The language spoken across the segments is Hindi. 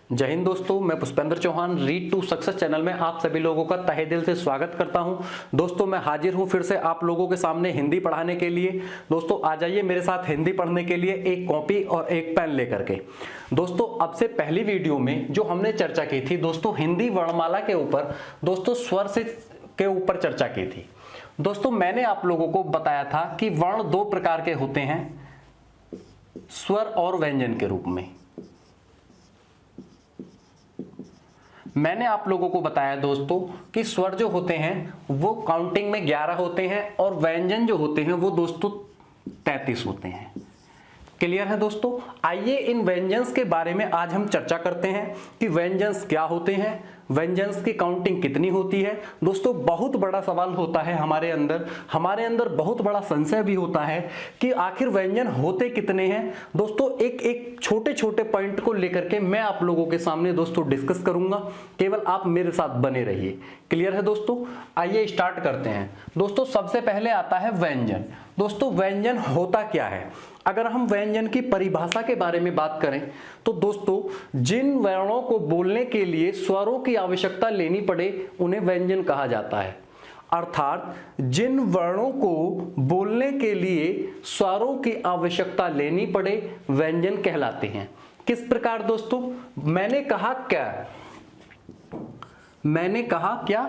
जय हिंद दोस्तों, मैं Pushpendra Chauhan read to success channel में आप सभी लोगों का तहे दिल से स्वागत करता हूं। दोस्तों मैं हाजिर हूं फिर से आप लोगों के सामने हिंदी पढ़ाने के लिए। दोस्तों आ जाइए मेरे साथ हिंदी पढ़ने के लिए एक कॉपी और एक पेन लेकर के। दोस्तों अब से पहली वीडियो में जो हमने चर्चा की थी दोस्तों हिंदी वर्णमाला के ऊपर, दोस्तों स्वर से के ऊपर चर्चा की थी। दोस्तों मैंने आप लोगों को बताया था कि वर्ण दो प्रकार के होते हैं, स्वर और व्यंजन के रूप में। मैंने आप लोगों को बताया दोस्तों कि स्वर जो होते हैं वो काउंटिंग में 11 होते हैं और व्यंजन जो होते हैं वो दोस्तों 33 होते हैं। क्लियर है दोस्तों? आइए इन व्यंजन्स के बारे में आज हम चर्चा करते हैं कि व्यंजन्स क्या होते हैं, व्यंजन्स की काउंटिंग कितनी होती है। दोस्तों बहुत बड़ा सवाल होता है हमारे अंदर बहुत बड़ा संशय भी होता है कि आखिर व्यंजन होते कितने हैं। दोस्तों एक एक छोटे छोटे पॉइंट को लेकर के मैं आप लोगों के सामने दोस्तों डिस्कस करूंगा, केवल आप मेरे साथ बने रहिए। क्लियर है दोस्तों? आइए स्टार्ट करते हैं। दोस्तों सबसे पहले आता है व्यंजन। दोस्तों व्यंजन होता क्या है? अगर हम व्यंजन की परिभाषा के बारे में बात करें तो दोस्तों जिन वर्णों को बोलने के लिए स्वरों की आवश्यकता लेनी पड़े उन्हें व्यंजन कहा जाता है। अर्थात जिन वर्णों को बोलने के लिए स्वरों की आवश्यकता लेनी पड़े व्यंजन कहलाते हैं। किस प्रकार दोस्तों? मैंने कहा क्या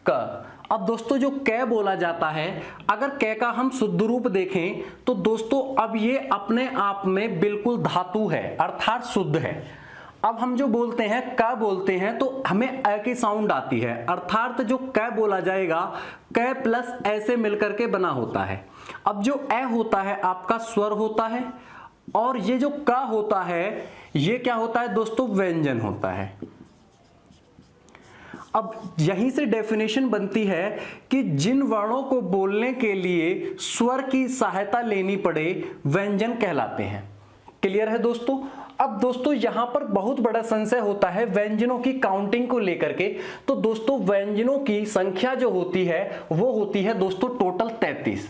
क। अब दोस्तों जो कै बोला जाता है, अगर कै का हम शुद्ध रूप देखें तो दोस्तों अब ये अपने आप में बिल्कुल धातु है, अर्थात शुद्ध है। अब हम जो बोलते हैं क बोलते हैं तो हमें अ की साउंड आती है, अर्थात जो कै बोला जाएगा कै प्लस ऐ से मिलकर के बना होता है। अब जो ए होता है आपका स्वर होता है और ये जो क होता है ये क्या होता है दोस्तों? व्यंजन होता है। अब यहीं से डेफिनेशन बनती है कि जिन वर्णों को बोलने के लिए स्वर की सहायता लेनी पड़े व्यंजन कहलाते हैं। क्लियर है दोस्तों? अब दोस्तों यहां पर बहुत बड़ा संशय होता है व्यंजनों की काउंटिंग को लेकर के। तो दोस्तों व्यंजनों की संख्या जो होती है वो होती है दोस्तों टोटल 33।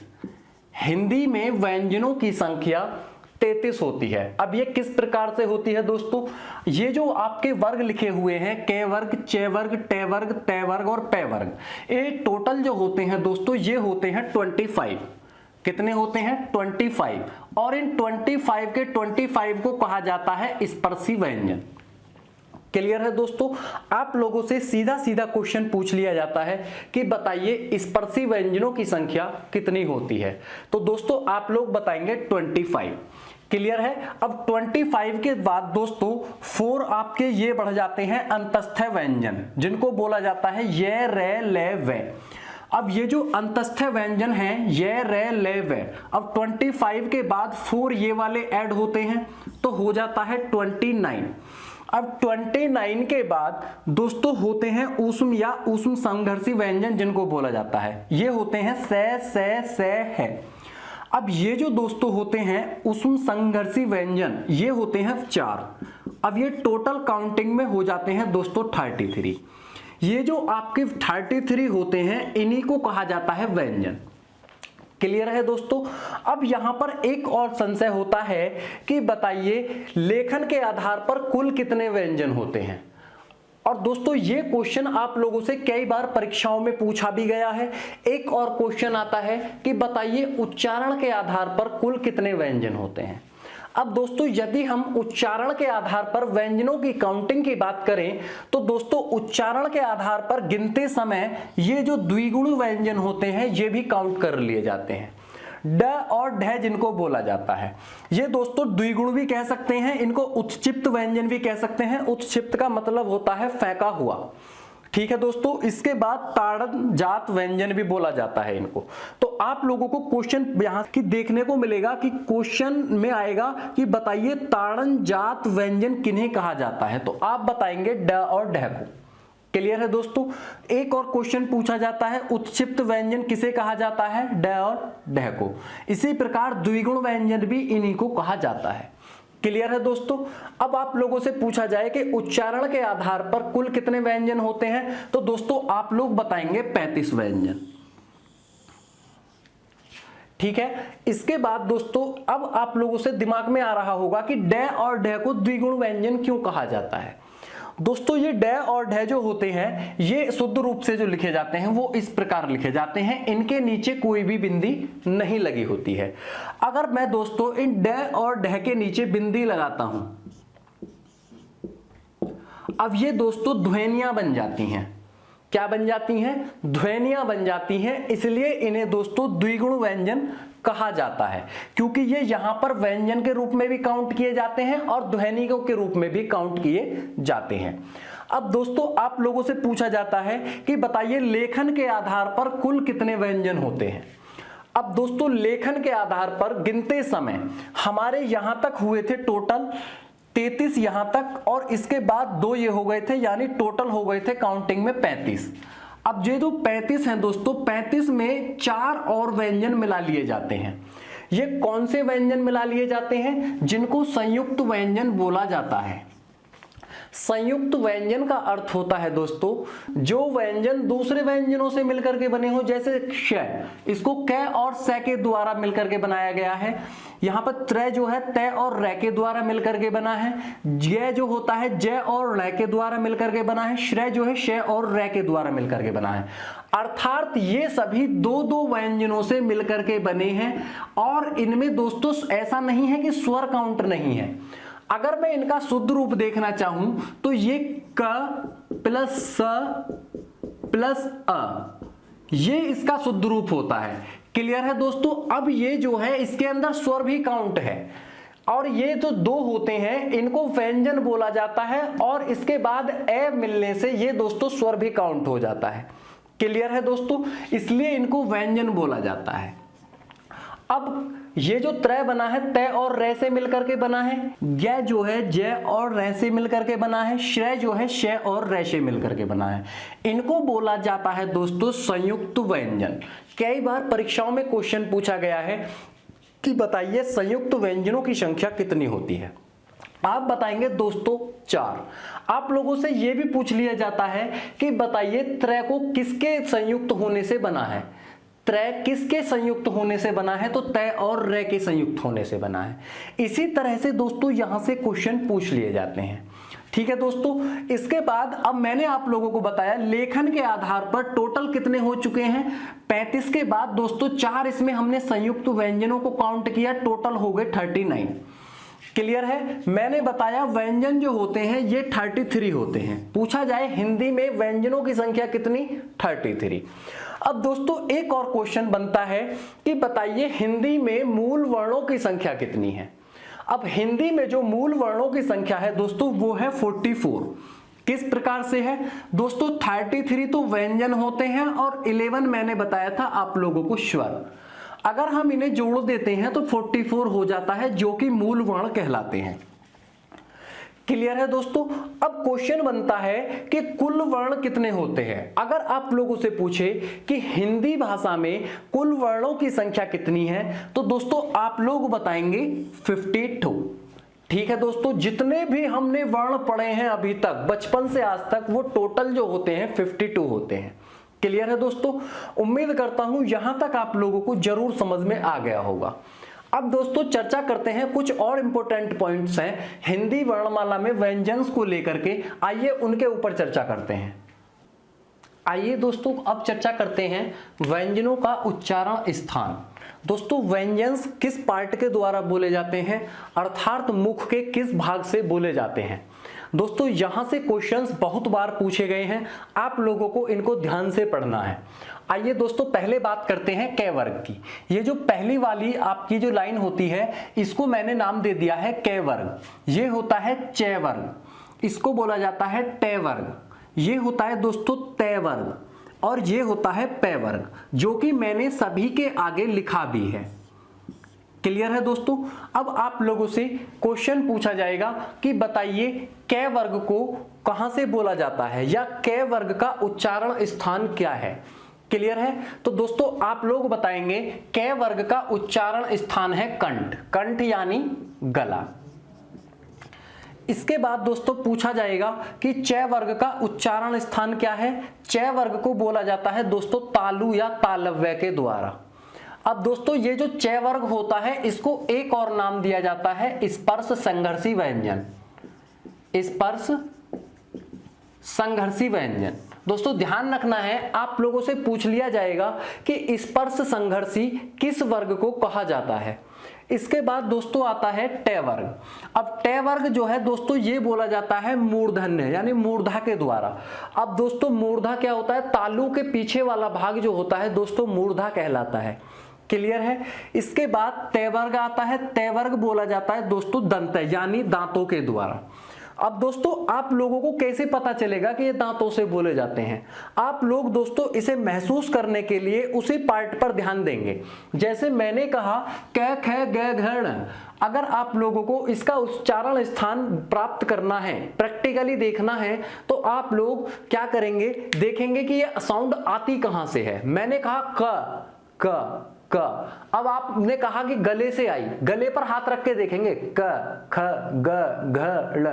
हिंदी में व्यंजनों की संख्या 33 होती है। अब ये किस प्रकार से होती है दोस्तों? ये जो आपके वर्ग लिखे हुए हैं कै वर्ग, चे वर्ग, टे वर्ग, ते वर्ग और पै वर्ग, ये टोटल जो होते हैं दोस्तों ये होते हैं 25। कितने होते हैं? 25। और इन 25 के 25 को कहा जाता है स्पर्शी व्यंजन। क्लियर है दोस्तों? आप लोगों से सीधा सीधा क्वेश्चन पूछ लिया जाता है कि बताइए स्पर्शी व्यंजनों की संख्या कितनी होती है, तो दोस्तों आप लोग बताएंगे 25। क्लियर है? अब 25 के बाद दोस्तों 4 आपके ये बढ़ जाते हैं अंतस्थ व्यंजन, जिनको बोला जाता है ये, रे, ले, वे। अब ये जो अंतस्थ व्यंजन हैं ये, रे, ले, वे, अब 25 के बाद 4 ये वाले ऐड होते हैं तो हो जाता है 29। अब 29 के बाद दोस्तों होते हैं ऊष्म या ऊष्म संघर्षी व्यंजन, जिनको बोला जाता है ये होते हैं से, है। अब ये जो दोस्तों होते हैं ऊष्म संघर्षी व्यंजन ये होते हैं 4। अब ये टोटल काउंटिंग में हो जाते हैं दोस्तों 33। ये जो आपके 33 होते हैं इन्हीं को कहा जाता है व्यंजन। क्लियर है दोस्तों? अब यहां पर एक और संशय होता है कि बताइए लेखन के आधार पर कुल कितने व्यंजन होते हैं। और दोस्तों ये क्वेश्चन आप लोगों से कई बार परीक्षाओं में पूछा भी गया है। एक और क्वेश्चन आता है कि बताइए उच्चारण के आधार पर कुल कितने व्यंजन होते हैं। अब दोस्तों यदि हम उच्चारण के आधार पर व्यंजनों की काउंटिंग की बात करें तो दोस्तों उच्चारण के आधार पर गिनते समय ये जो द्विगुण व्यंजन होते हैं ये भी काउंट कर लिए जाते हैं। ड और ढ जिनको बोला जाता है ये दोस्तों द्विगुण भी कह सकते हैं, इनको उत्क्षिप्त व्यंजन भी कह सकते हैं। उत्क्षिप्त का मतलब होता है फेंका हुआ। ठीक है दोस्तों? इसके बाद ताड़न जात व्यंजन भी बोला जाता है इनको। तो आप लोगों को क्वेश्चन यहां की देखने को मिलेगा कि क्वेश्चन में आएगा कि बताइए ताड़न जात व्यंजन किन्हें कहा जाता है, तो आप बताएंगे ड और ढ को। क्लियर है दोस्तों? एक और क्वेश्चन पूछा जाता है उत्क्षिप्त व्यंजन किसे कहा जाता है? ड और ढ को। इसी प्रकार द्विगुण व्यंजन भी इन्हीं को कहा जाता है। क्लियर है दोस्तों? अब आप लोगों से पूछा जाए कि उच्चारण के आधार पर कुल कितने व्यंजन होते हैं, तो दोस्तों आप लोग बताएंगे 35 व्यंजन। ठीक है? इसके बाद दोस्तों अब आप लोगों से दिमाग में आ रहा होगा कि ड और ढ को द्विगुण व्यंजन क्यों कहा जाता है। दोस्तों ये ड और ढ जो होते हैं ये शुद्ध रूप से जो लिखे जाते हैं वो इस प्रकार लिखे जाते हैं, इनके नीचे कोई भी बिंदी नहीं लगी होती है। अगर मैं दोस्तों इन ड और ढ के नीचे बिंदी लगाता हूं, अब ये दोस्तों ध्वनियां बन जाती हैं। क्या बन जाती हैं? ध्वनियां बन जाती हैं, इसलिए इन्हें दोस्तों द्विगुण व्यंजन कहा जाता है, क्योंकि ये यहां पर व्यंजन के रूप में भी काउंट किए जाते हैं और ध्वनिकों के रूप में भी काउंट किए जाते हैं। अब दोस्तों आप लोगों से पूछा जाता है कि बताइए लेखन के आधार पर कुल कितने व्यंजन होते हैं। अब दोस्तों लेखन के आधार पर गिनते समय हमारे यहां तक हुए थे टोटल 33 यहां तक, और इसके बाद 2 ये हो गए थे, यानी टोटल हो गए थे काउंटिंग में 35। अब ये जो 35 हैं दोस्तों, 35 में 4 और व्यंजन मिला लिए जाते हैं। ये कौन से व्यंजन मिला लिए जाते हैं? जिनको संयुक्त व्यंजन बोला जाता है। संयुक्त व्यंजन का अर्थ होता है दोस्तों जो व्यंजन दूसरे व्यंजनों से मिलकर के बने हो, जैसे श, इसको क और स के द्वारा मिलकर के बनाया गया है। यहां पर त्र जो है त और र के द्वारा मिलकर के बना है। ज जो होता है ज और ण के द्वारा मिलकर के बना है। श्र जो है श और र के द्वारा मिलकर के बना है। अर्थात ये सभी 2-2 व्यंजनों से मिलकर के बने हैं, और इनमें दोस्तों ऐसा नहीं है कि स्वर काउंट नहीं है। अगर मैं इनका शुद्ध रूप देखना चाहूं तो ये क प्लस स प्लस अ, ये इसका शुद्ध रूप होता है। क्लियर है दोस्तों? अब ये जो है इसके अंदर स्वर भी काउंट है, और ये जो 2 होते हैं इनको व्यंजन बोला जाता है, और इसके बाद ए मिलने से ये दोस्तों स्वर भी काउंट हो जाता है। क्लियर है दोस्तों? इसलिए इनको व्यंजन बोला जाता है। अब ये जो त्रय बना है त और र से मिलकर के बना है, ज जो है ज और र से मिलकर के बना है, श्र जो है श और र से मिलकर के बना है, इनको बोला जाता है दोस्तों संयुक्त व्यंजन। कई बार परीक्षाओं में क्वेश्चन पूछा गया है कि बताइए संयुक्त व्यंजनों की संख्या कितनी होती है। आप बताएंगे दोस्तों 4। आप लोगों से यह भी पूछ लिया जाता है कि बताइए त्रय को किसके संयुक्त होने से बना है। त्रय किसके संयुक्त होने से बना है? तो त और र के संयुक्त होने से बना है। इसी तरह से दोस्तों यहां से क्वेश्चन पूछ लिए जाते हैं। ठीक है दोस्तों, इसके बाद अब मैंने आप लोगों को बताया लेखन के आधार पर टोटल कितने हो चुके हैं 35 के बाद दोस्तों 4 इसमें हमने संयुक्त व्यंजनों को काउंट किया, टोटल हो गए 39। क्लियर है? मैंने बताया व्यंजन जो होते हैं ये 33 होते हैं। पूछा जाए हिंदी में व्यंजनों की संख्या कितनी? 33। अब दोस्तों एक और क्वेश्चन बनता है कि बताइए हिंदी में मूल वर्णों की संख्या कितनी है। अब हिंदी में जो मूल वर्णों की संख्या है दोस्तों वो है 44। किस प्रकार से है दोस्तों? 33 तो व्यंजन होते हैं और 11 मैंने बताया था आप लोगों को स्वर। अगर हम इन्हें जोड़ देते हैं तो 44 हो जाता है, जो कि मूल वर्ण कहलाते हैं। क्लियर है दोस्तों? अब क्वेश्चन बनता है कि कुल वर्ण कितने होते हैं। अगर आप लोगों से पूछे कि हिंदी भाषा में कुल वर्णों की संख्या कितनी है तो दोस्तों आप लोग बताएंगे 52। ठीक है दोस्तों, जितने भी हमने वर्ण पढ़े हैं अभी तक बचपन से आज तक वो टोटल जो होते हैं 52 होते हैं। क्लियर है दोस्तों? उम्मीद करता हूं यहां तक आप लोगों को जरूर समझ में आ गया होगा। अब दोस्तों चर्चा करते हैं, कुछ और इंपॉर्टेंट पॉइंट्स हैं हिंदी वर्णमाला में व्यंजन्स को लेकर के, आइए उनके ऊपर चर्चा करते हैं। आइए दोस्तों अब चर्चा करते हैं व्यंजनों का उच्चारण स्थान। दोस्तों व्यंजन्स किस पार्ट के द्वारा बोले जाते हैं, अर्थात मुख के किस भाग से बोले जाते हैं। दोस्तों यहां से क्वेश्चंस बहुत बार पूछे गए हैं, आप लोगों को इनको ध्यान से पढ़ना है। आइए दोस्तों पहले बात करते हैं क वर्ग की। ये जो पहली वाली आपकी जो लाइन होती है इसको मैंने नाम दे दिया है क वर्ग। ये होता है च वर्ग, इसको बोला जाता है ट वर्ग। ये होता है दोस्तों त वर्ग, और ये होता है प वर्ग, जो कि मैंने सभी के आगे लिखा भी है। क्लियर है दोस्तों? अब आप लोगों से क्वेश्चन पूछा जाएगा कि बताइए क वर्ग को कहां से बोला जाता है या क वर्ग का उच्चारण स्थान क्या है। क्लियर है? तो दोस्तों आप लोग बताएंगे क वर्ग का उच्चारण स्थान है कंठ। कंठ यानी गला। इसके बाद दोस्तों पूछा जाएगा कि च वर्ग का उच्चारण स्थान क्या है। च वर्ग को बोला जाता है दोस्तों तालु या तालव्य के द्वारा। अब दोस्तों ये जो च वर्ग होता है इसको एक और नाम दिया जाता है स्पर्श संघर्षी व्यंजन। स्पर्श संघर्षी व्यंजन। दोस्तों ध्यान रखना है, आप लोगों से पूछ लिया जाएगा कि स्पर्श संघर्षी किस वर्ग को कहा जाता है। इसके बाद दोस्तों आता है ट वर्ग। अब ट वर्ग जो है दोस्तों ये बोला जाता है मूर्धन्य यानी मूर्धा के द्वारा। अब दोस्तों मूर्धा क्या होता है, तालु के पीछे वाला भाग जो होता है दोस्तों मूर्धा कहलाता है। क्लियर है। इसके बाद त वर्ग आता है। त वर्ग बोला जाता है दोस्तों दंत यानी दांतों के द्वारा। अब दोस्तों आप लोगों को कैसे पता चलेगा कि ये दांतों से बोले जाते हैं, आप लोग दोस्तों इसे महसूस करने के लिए उसी पार्ट पर ध्यान देंगे। जैसे मैंने कहा क ख ग घ ण, अगर आप लोगों को इसका उच्चारण स्थान प्राप्त करना है, प्रैक्टिकली देखना है, तो आप लोग क्या करेंगे, देखेंगे कि ये साउंड आती कहां से है। मैंने कहा क क क, अब आपने कहा कि गले से आई, गले पर हाथ रख के देखेंगे क ख ग घ ड़।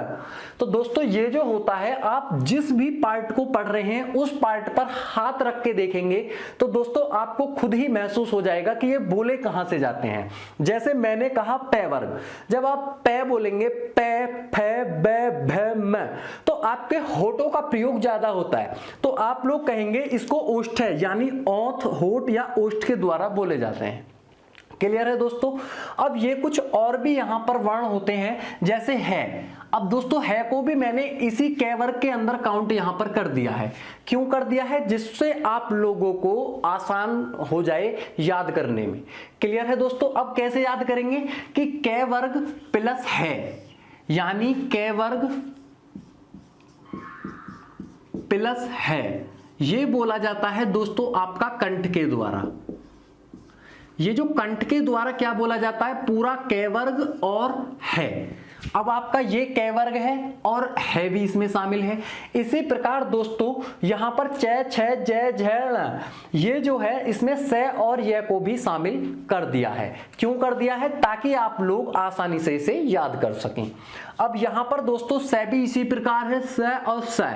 तो दोस्तों ये जो होता है, आप जिस भी पार्ट को पढ़ रहे हैं उस पार्ट पर हाथ रख के देखेंगे तो दोस्तों आपको खुद ही महसूस हो जाएगा कि ये बोले कहां से जाते हैं। जैसे मैंने कहा प वर्ग, जब आप प बोलेंगे प फ ब भ म, तो आपके होठों का प्रयोग ज्यादा होता है, तो आप लोग कहेंगे इसको ओष्ठ है यानी औंठ होठ या ओष्ठ के द्वारा बोले जाते हैं। क्लियर है दोस्तों। अब ये कुछ और भी यहां पर वर्ण होते हैं, जैसे है। अब दोस्तों है को भी मैंने इसी क वर्ग के अंदर काउंट यहां पर कर दिया है। क्यों कर दिया है, जिससे आप लोगों को आसान हो जाए याद करने में। क्लियर है दोस्तों। अब कैसे याद करेंगे कि क वर्ग प्लस है यानी क वर्ग प्लस है, ये बोला जाता है दोस्तों आपका कंठ के द्वारा। ये जो कंठ के द्वारा क्या बोला जाता है, पूरा क वर्ग और है। अब आपका ये क वर्ग है और है भी इसमें शामिल है। इसी प्रकार दोस्तों यहां पर च छ ज झ ण, ये जो है इसमें स और य को भी शामिल कर दिया है। क्यों कर दिया है, ताकि आप लोग आसानी से इसे याद कर सकें। अब यहां पर दोस्तों स भी इसी प्रकार है, स और स,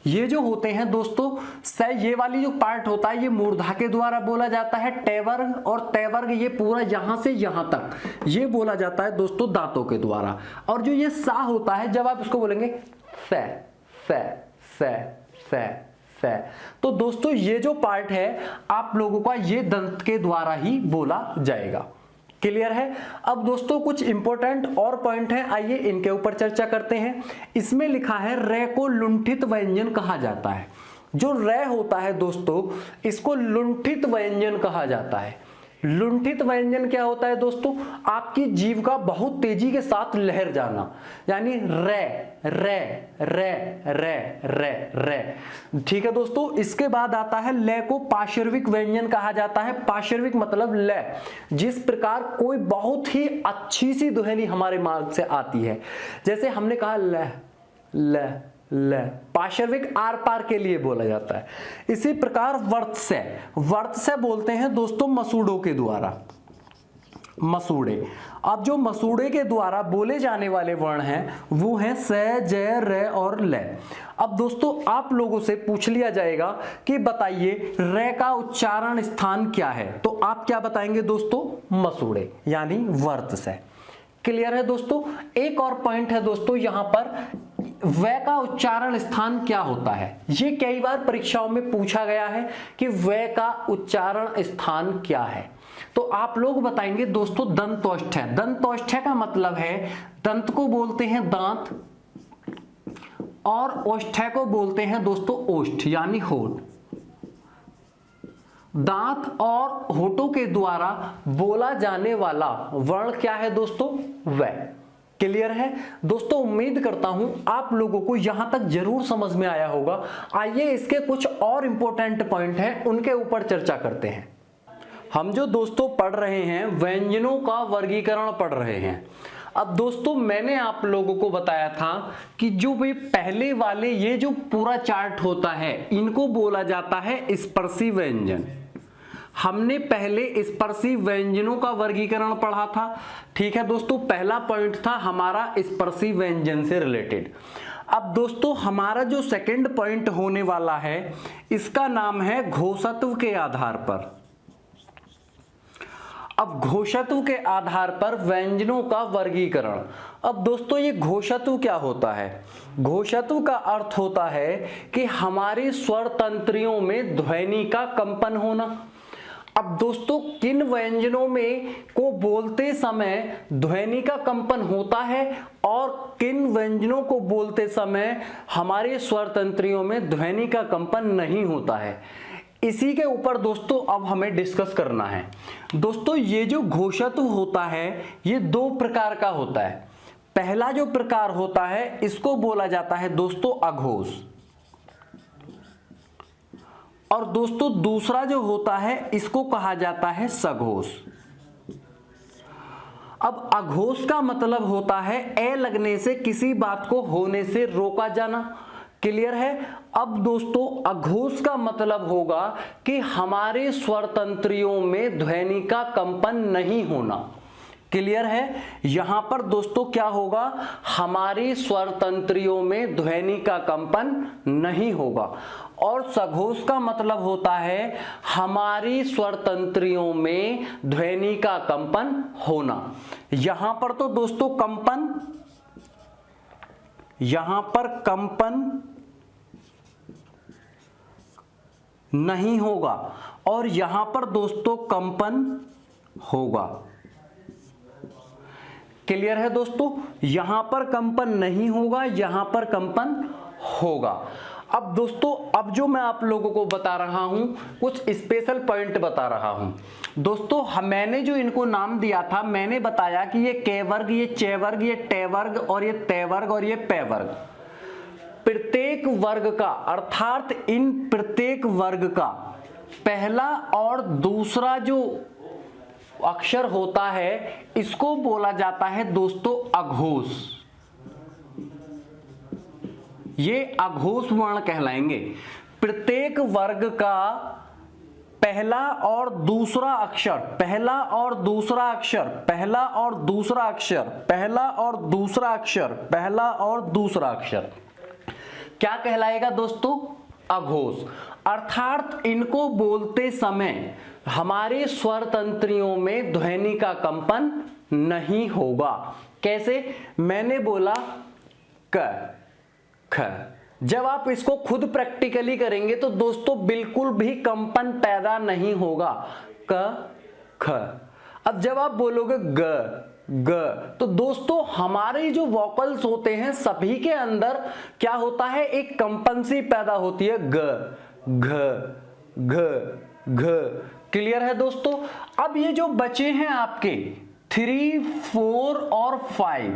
ये जो होते हैं दोस्तों स, ये वाली जो पार्ट होता है ये मूर्धा के द्वारा बोला जाता है। ट वर्ग और त वर्ग ये पूरा यहां से यहां तक ये बोला जाता है दोस्तों दांतों के द्वारा। और जो ये सा होता है, जब आप इसको बोलेंगे स स स स स, तो दोस्तों ये जो पार्ट है आप लोगों का ये दंत के द्वारा ही बोला जाएगा। क्लियर है। अब दोस्तों कुछ इंपॉर्टेंट और पॉइंट हैं, आइए इनके ऊपर चर्चा करते हैं। इसमें लिखा है रे को लुंठित व्यंजन कहा जाता है। जो रे होता है दोस्तों इसको लुंठित व्यंजन कहा जाता है। लुंठित व्यंजन क्या होता है दोस्तों, आपकी जीभ का बहुत तेजी के साथ लहर जाना, यानी रे रे रे रे रे रे। ठीक है दोस्तों। इसके बाद आता है ले को पार्श्विक व्यंजन कहा जाता है। पार्श्विक मतलब ले, जिस प्रकार कोई बहुत ही अच्छी सी ध्वनि हमारे मार्ग से आती है। जैसे हमने कहा ले ले ले, पार्श्विक आर पार के लिए बोला जाता है। इसी प्रकार वर्त से बोलते हैं दोस्तों मसूड़ों के द्वारा, मसूड़े। अब जो मसूड़े के द्वारा बोले जाने वाले वर्ण हैं वो हैं स ज र और ल। अब दोस्तों आप लोगों से पूछ लिया जाएगा कि बताइए र का उच्चारण स्थान क्या है, तो आप क्या बताएंगे दोस्तों, मसूड़े यानी वर्त से। क्लियर है दोस्तों। एक और पॉइंट है दोस्तों यहां पर, व का उच्चारण स्थान क्या होता है। ये कई बार परीक्षाओं में पूछा गया है कि व का उच्चारण स्थान क्या है, तो आप लोग बताएंगे दोस्तों दंतोष्ठ है। दंतोष्ठ का मतलब है दंत को बोलते हैं दांत और ओष्ठ को बोलते हैं दोस्तों ओष्ठ यानी होठ। दांत और होठों के द्वारा बोला जाने वाला वर्ण क्या है दोस्तों, व। क्लियर है दोस्तों। उम्मीद करता हूं आप लोगों को यहां तक जरूर समझ में आया होगा। आइए इसके कुछ और इंपॉर्टेंट पॉइंट हैं उनके ऊपर चर्चा करते हैं। हम जो दोस्तों पढ़ रहे हैं व्यंजनों का वर्गीकरण पढ़ रहे हैं। अब दोस्तों मैंने आप लोगों को बताया था कि जो भी पहले वाले ये जो पूरा चार्ट होता है इनको बोला जाता है स्पर्शी व्यंजन। हमने पहले स्पर्शी व्यंजनों का वर्गीकरण पढ़ा था। ठीक है दोस्तों, पहला पॉइंट था हमारा स्पर्शी व्यंजन से रिलेटेड। अब दोस्तों हमारा जो सेकंड पॉइंट होने वाला है इसका नाम है घोषत्व के आधार पर। अब घोषत्व के आधार पर व्यंजनों का वर्गीकरण। अब दोस्तों ये घोषत्व क्या होता है? घोषत्व का अर्थ होता है कि हमारी स्वर तंत्रियों में ध्वनि का कंपन होना। अब दोस्तों किन व्यंजनों में को बोलते समय ध्वनि का कंपन होता है और किन व्यंजनों को बोलते समय हमारे स्वर तंत्रियों में ध्वनि का कंपन नहीं होता है, इसी के ऊपर दोस्तों अब हमें डिस्कस करना है। दोस्तों ये जो घोषत्व होता है ये दो प्रकार का होता है। पहला जो प्रकार होता है इसको बोला जाता है दोस्तों अघोष, और दोस्तों दूसरा जो होता है इसको कहा जाता है सघोष। अब अघोष का मतलब होता है ए लगने से किसी बात को होने से रोका जाना। क्लियर है? अब दोस्तों अघोष का मतलब होगा कि हमारे स्वर तंत्रियों में ध्वनि का कंपन नहीं होना। क्लियर है? यहां पर दोस्तों क्या होगा, हमारी स्वर तंत्रियों में ध्वनि का कंपन नहीं होगा। और सघोष का मतलब होता है हमारी स्वर तंत्रियों में ध्वनि का कंपन होना। यहां पर तो दोस्तों कंपन, यहां पर कंपन नहीं होगा और यहां पर दोस्तों कंपन होगा। क्लियर है दोस्तों? यहां पर कंपन नहीं होगा, यहां पर कंपन होगा। अब दोस्तों अब जो मैं आप लोगों को बता रहा हूं कुछ स्पेशल पॉइंट बता रहा हूं। दोस्तों मैंने जो इनको नाम दिया था, मैंने बताया कि ये के वर्ग, ये चे वर्ग, ये टे वर्ग और ये ते वर्ग और ये पे वर्ग। प्रत्येक वर्ग का अर्थात इन प्रत्येक वर्ग का पहला और दूसरा जो अक्षर होता है इसको बोला जाता है दोस्तों अघोष। ये अघोष वर्ण कहलाएंगे। प्रत्येक वर्ग का पहला और दूसरा अक्षर, पहला और दूसरा अक्षर, पहला और दूसरा अक्षर, पहला और दूसरा अक्षर, पहला और दूसरा अक्षर क्या कहलाएगा दोस्तों? अघोष। अर्थात इनको बोलते समय हमारे स्वर तंत्रियों में ध्वनि का कंपन नहीं होगा। कैसे? मैंने बोला क, ख। जब आप इसको खुद प्रैक्टिकली करेंगे तो दोस्तों बिल्कुल भी कंपन पैदा नहीं होगा। क, ख। अब जब आप बोलोगे ग, ग, तो दोस्तों हमारे जो वोकल्स होते हैं सभी के अंदर क्या होता है, एक कंपन सी पैदा होती है, ग, घ, घ, घ। क्लियर है दोस्तों? अब ये जो बचे हैं आपके 3, 4 और 5,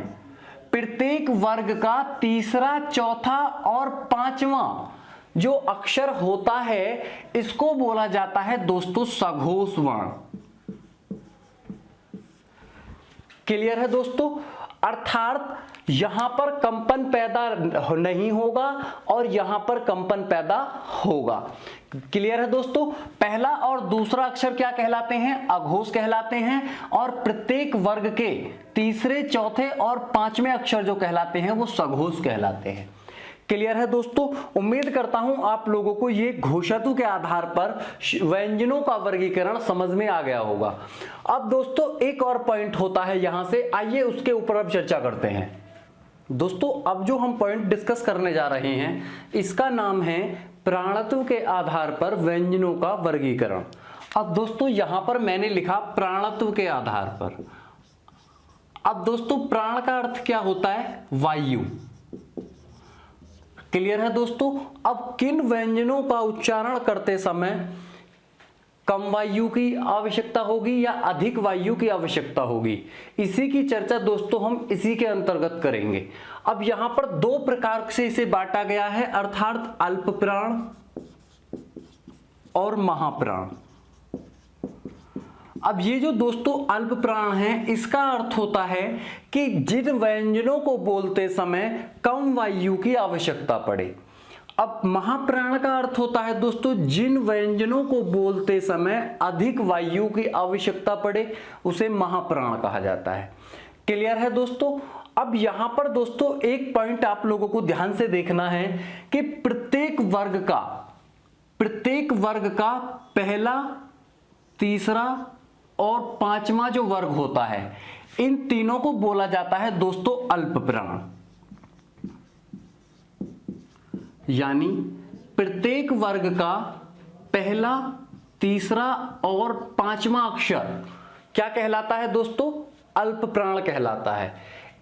प्रत्येक वर्ग का तीसरा, चौथा और पांचवा जो अक्षर होता है इसको बोला जाता है दोस्तों सघोष वर्ण। क्लियर है दोस्तों? अर्थात यहां पर कंपन पैदा नहीं होगा और यहां पर कंपन पैदा होगा। क्लियर है दोस्तों? पहला और दूसरा अक्षर क्या कहलाते हैं? अघोष कहलाते हैं। और प्रत्येक वर्ग के तीसरे, चौथे और पांचवें अक्षर जो कहलाते हैं वो सघोष कहलाते हैं। क्लियर है दोस्तों? उम्मीद करता हूं आप लोगों को ये घोषत्व के आधार पर व्यंजनों का वर्गीकरण समझ में आ गया होगा। अब दोस्तों एक और पॉइंट होता है यहां से, आइए उसके ऊपर अब चर्चा करते हैं। दोस्तों अब जो हम पॉइंट डिस्कस करने जा रहे हैं इसका नाम है प्राणत्व के आधार पर व्यंजनों का वर्गीकरण। अब दोस्तों यहां पर मैंने लिखा प्राणत्व के आधार पर। अब दोस्तों प्राण का अर्थ क्या होता है? वायु। क्लियर है दोस्तों? अब किन व्यंजनों का उच्चारण करते समय कम वायु की आवश्यकता होगी या अधिक वायु की आवश्यकता होगी, इसी की चर्चा दोस्तों हम इसी के अंतर्गत करेंगे। अब यहां पर दो प्रकार से इसे बांटा गया है, अर्थात अल्प प्राण और महाप्राण। अब ये जो दोस्तों अल्प प्राण है इसका अर्थ होता है कि जिन व्यंजनों को बोलते समय कम वायु की आवश्यकता पड़े। अब महाप्राण का अर्थ होता है दोस्तों जिन व्यंजनों को बोलते समय अधिक वायु की आवश्यकता पड़े उसे महाप्राण कहा जाता है। क्लियर है दोस्तों? अब यहां पर दोस्तों एक पॉइंट आप लोगों को ध्यान से देखना है कि प्रत्येक वर्ग का पहला, तीसरा और पांचवा जो वर्ग होता है, इन तीनों को बोला जाता है दोस्तों अल्प प्राण। यानी प्रत्येक वर्ग का पहला, तीसरा और पांचवा अक्षर क्या कहलाता है दोस्तों? अल्प प्राण कहलाता है।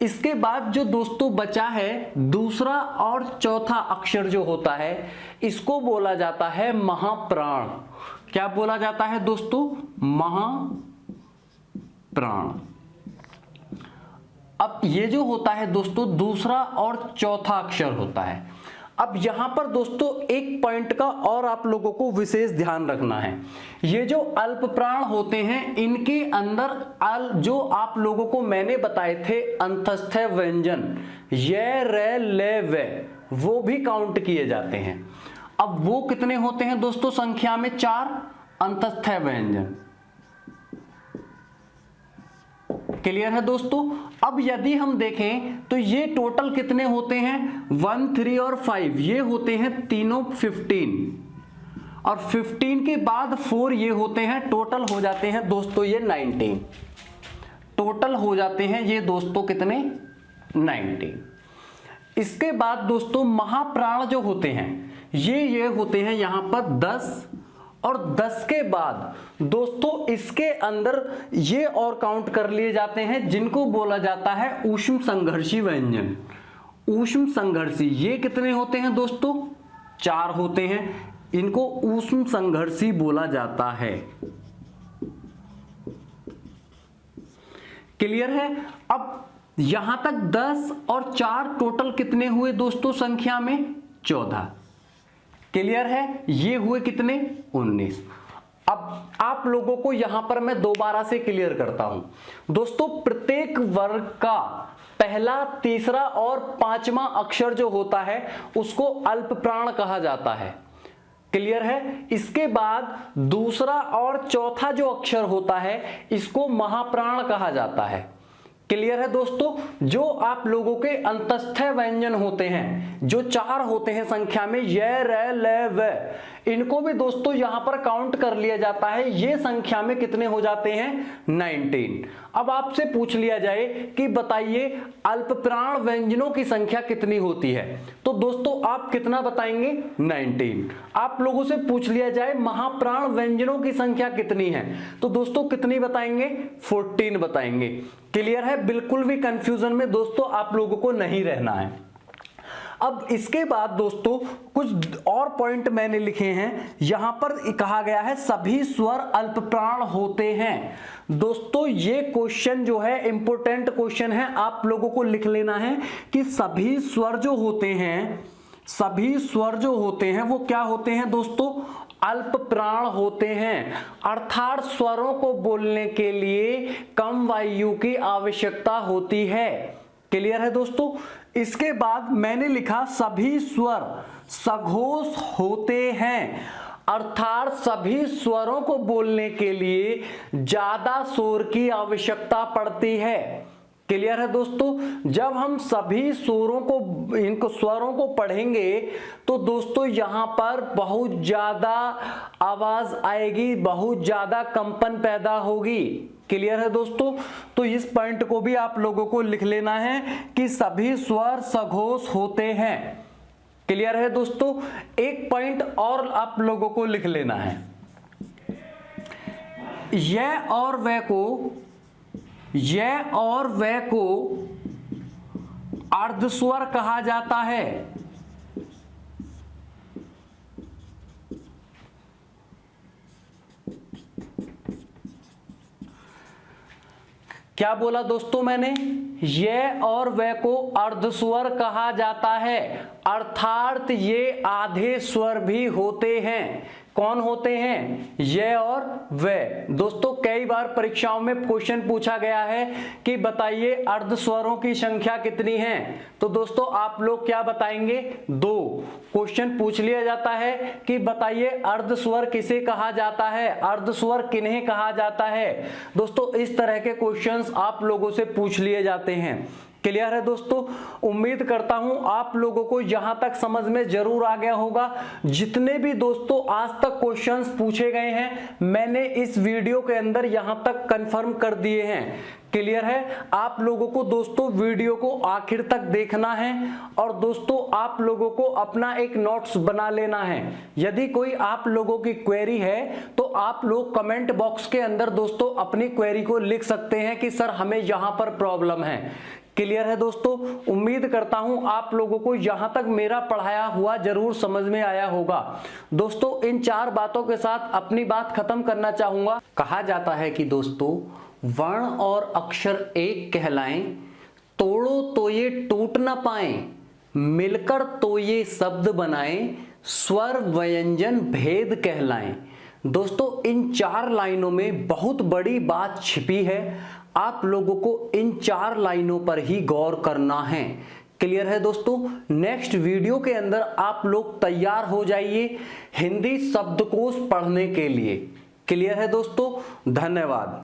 इसके बाद जो दोस्तों बचा है दूसरा और चौथा अक्षर जो होता है, इसको बोला जाता है महाप्राण। क्या बोला जाता है दोस्तों? महाप्राण। अब ये जो होता है दोस्तों दूसरा और चौथा अक्षर होता है। अब यहां पर दोस्तों एक पॉइंट का और आप लोगों को विशेष ध्यान रखना है। ये जो अल्प प्राण होते हैं, इनके अंदर जो आप लोगों को मैंने बताए थे अंतस्थ व्यंजन य, र, ल, व, वो भी काउंट किए जाते हैं। अब वो कितने होते हैं दोस्तों? संख्या में 4 अंतस्थ व्यंजन। क्लियर है दोस्तों? अब यदि हम देखें तो ये टोटल कितने होते हैं? 1, 3 और 5 ये होते हैं तीनों 15, और 15 के बाद 4 ये होते हैं, टोटल हो जाते हैं दोस्तों ये 19। टोटल हो जाते हैं ये दोस्तों कितने? 19। इसके बाद दोस्तों महाप्राण जो होते हैं ये होते हैं यहां पर 10, और 10 के बाद दोस्तों इसके अंदर ये और काउंट कर लिए जाते हैं जिनको बोला जाता है ऊष्म संघर्षी व्यंजन। ऊष्म संघर्षी ये कितने होते हैं दोस्तों? 4 होते हैं, इनको ऊष्म संघर्षी बोला जाता है। क्लियर है? अब यहां तक 10 और 4 टोटल कितने हुए दोस्तों? संख्या में 14। क्लियर है? ये हुए कितने? 19। अब आप लोगों को यहां पर मैं दोबारा से क्लियर करता हूं दोस्तों। प्रत्येक वर्ग का पहला, तीसरा और पांचवा अक्षर जो होता है उसको अल्प प्राण कहा जाता है। क्लियर है? इसके बाद दूसरा और चौथा जो अक्षर होता है इसको महाप्राण कहा जाता है। क्लियर है दोस्तों? जो आप लोगों के अंतस्थ व्यंजन होते हैं जो 4 होते हैं संख्या में, य, र, ल, व, इनको भी दोस्तों यहां पर काउंट कर लिया जाता है। ये संख्या में कितने हो जाते हैं? 19। अब आपसे पूछ लिया जाए कि बताइए अल्प प्राण व्यंजनों की संख्या कितनी होती है, तो दोस्तों आप कितना बताएंगे? 19। आप लोगों से पूछ लिया जाए महाप्राण व्यंजनों की संख्या कितनी है, तो दोस्तों कितनी बताएंगे? 14 बताएंगे। क्लियर है? बिल्कुल भी कंफ्यूजन में दोस्तों आप लोगों को नहीं रहना है। अब इसके बाद दोस्तों कुछ और पॉइंट मैंने लिखे हैं। यहां पर कहा गया है सभी स्वर अल्प प्राण होते हैं। दोस्तों ये क्वेश्चन जो है इंपॉर्टेंट क्वेश्चन है, आप लोगों को लिख लेना है कि सभी स्वर जो होते हैं वो क्या होते हैं दोस्तों? अल्प प्राण होते हैं। अर्थात स्वरों को बोलने के लिए कम वायु की आवश्यकता होती है। क्लियर है दोस्तों? इसके बाद मैंने लिखा सभी स्वर सघोष होते हैं। अर्थात सभी स्वरों को बोलने के लिए ज्यादा शोर की आवश्यकता पड़ती है। क्लियर है दोस्तों? जब हम सभी स्वरों को पढ़ेंगे तो दोस्तों यहां पर बहुत ज्यादा आवाज आएगी, बहुत ज्यादा कंपन पैदा होगी। क्लियर है दोस्तों? तो इस पॉइंट को भी आप लोगों को लिख लेना है कि सभी स्वर सघोष होते हैं। क्लियर है दोस्तों? एक पॉइंट और आप लोगों को लिख लेना है, यह और वह को अर्धस्वर कहा जाता है। क्या बोला दोस्तों मैंने? ये और वह को अर्धस्वर कहा जाता है। अर्थात ये आधे स्वर भी होते हैं। कौन होते हैं? ये और वह। दोस्तों कई बार परीक्षाओं में क्वेश्चन पूछा गया है कि बताइए अर्ध स्वरों की संख्या कितनी है, तो दोस्तों आप लोग क्या बताएंगे? 2। क्वेश्चन पूछ लिया जाता है कि बताइए अर्ध स्वर किसे कहा जाता है, अर्ध स्वर किन्हें कहा जाता है। दोस्तों इस तरह के क्वेश्चंस आप लोगों से पूछ लिए जाते हैं। क्लियर है दोस्तों? उम्मीद करता हूं आप लोगों को यहां तक समझ में जरूर आ गया होगा। जितने भी दोस्तों आज तक क्वेश्चंस पूछे गए हैं मैंने इस वीडियो के अंदर यहां तक कंफर्म कर दिए हैं। क्लियर है? आप लोगों को दोस्तों वीडियो को आखिर तक देखना है और दोस्तों आप लोगों को अपना एक नोट्स बना लेना है। यदि कोई आप लोगों की क्वेरी है तो आप लोग कमेंट बॉक्स के अंदर दोस्तों अपनी क्वेरी को लिख सकते हैं कि सर हमें यहां पर प्रॉब्लम है। क्लियर है दोस्तों? उम्मीद करता हूं आप लोगों को यहां तक मेरा पढ़ाया हुआ जरूर समझ में आया होगा। दोस्तों इन 4 बातों के साथ अपनी बात खत्म करना चाहूंगा। कहा जाता है कि दोस्तों वर्ण और अक्षर एक कहलाएं, तोड़ो तो ये टूट ना पाए, मिलकर तो ये शब्द बनाएं, स्वर व्यंजन भेद कहलाएं। दोस्तों इन 4 लाइनों में बहुत बड़ी बात छिपी है। आप लोगों को इन 4 लाइनों पर ही गौर करना है। क्लियर है दोस्तों? नेक्स्ट वीडियो के अंदर आप लोग तैयार हो जाइए हिंदी शब्दकोश पढ़ने के लिए। क्लियर है दोस्तों? धन्यवाद।